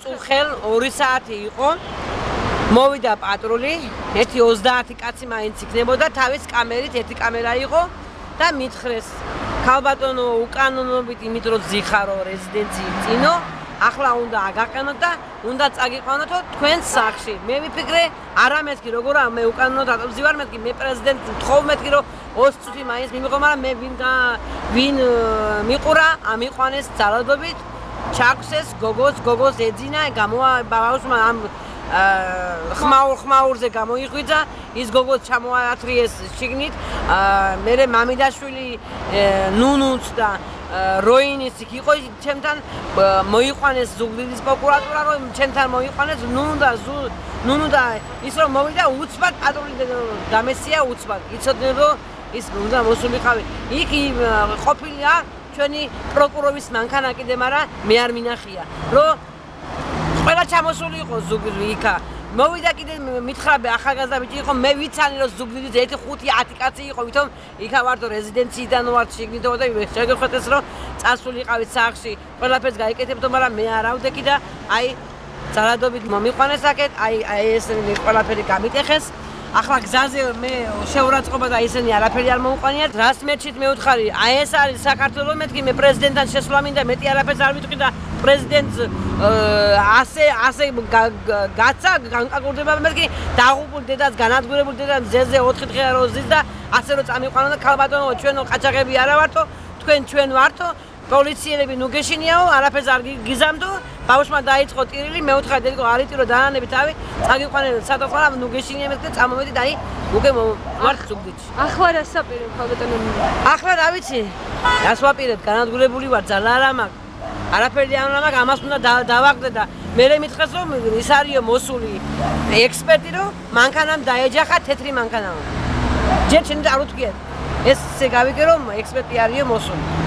წუხელ 2 საათი იყო. მოვიდა პატრული, 1:30 კაცი მაინც იქნებოდა, თავის კამერით, ერთი კამერა იყო და მითხრეს ქალბატონო უკანონობით იმიტომ რომ ზიხარო რეზიდენციის წინო, ახლა უნდა აგაყენოთ და უნდა წაგიყვანოთ თქვენ სახლში. მე ვიფიქრე, არა მეთქი როგორ მე უკანონოდ ატოვზივარ, მეთქი მე პრეზიდენტს ვთხოვ, მეთქი რომ 20 წუთი მაინც მიმიღო, მაგრამ მე ვინ მიყურა, ამიყვანეს ძალადობით, ჩაქვსეს გოგოს ეძინა, გამოა ბავშვმა ამ ხმაურზე გამოიღვიძა, ის გოგოც ჩამოათრიეს შიგნით, მერე მამიდაშვილი ნუნუც და როინის იქ იყო ჩემთან მოიყვანეს ზუგდიდის პროკურატურა რომ ჩემთან მოიყვანეს ნუნუ და ის რომ მოვიდა უცბად პატრული დამესია უცბად იცოდნენ რომ ის უნდა მოსულიყავი იქ ყოფილია ჩვენი პროკურორის მანქანა კიდე მაგრამ მე არ მინახია რომ ყველა ჩამოსული იყო ზუგდიდი იქა მოვიდა კიდე მითხრა ახალგაზრდა ბიჭი იყო მე ვიცანი რომ ზუგდიდის 1-5-10 კაცი იყო ვითომ იქა ვარ და რეზიდენციიდან ვარ შეგნითო და შეგეხვდეთ ეს რომ წასულიყავით სახლში ყველაფერს გაიკეთებდო მაგრამ მე არ ავდექი და აი ძალადობით მომიყვანეს აქეთ აი ესენი ყველაფერი გამიტეხეს ახლა გზაზე მე შეურაცხყოფა და ისინი არაფერი არ მოუყვანიათ რას მერჩით მეუთხარი აი ეს არის საქართველო მეთქი მე პრეზიდენტთან შესვლა მინდა მეტი არაფერს არ ვიტყვი და პრეზიდენტს ასე გაცა განკაკურდება მეთქი დაღუპულ დედას განადგურებულ დედას ზეზე 4 დღეა რო ზის და ასე რო წამიყვანო და ქალბატონო ჩვენო ყაჩაღები არა ვართო ჩვენ ვართო პოლიციელები ნუ გეშინიაო არაფერს არ გიზამდო ბავშვმა დაიწყო ტირილი მეუთხარი დედიკო არიტირო დაანები თავი წაგიყვანე სადღაც ნუ გეშინია მეთქი წამოვედი და აი უკვე ვარ ზუგდიდში ახლა რა საპირე ქალბატონო ახლა რა ვიცი რას ვაპირებ განადგურებული ვარ ძალა არ მაქვს არაფერი არ მაქვს ამას უნდა დავაგდე და მე მითხრეს რომ ის არისო მოსული ექსპერტი რომ მანქანამ დაეჯახა თეთრი მანქანაა ჯერ შენ არ უთქვიეთ ესე გავიგე რომ ექსპერტი არისო მოსული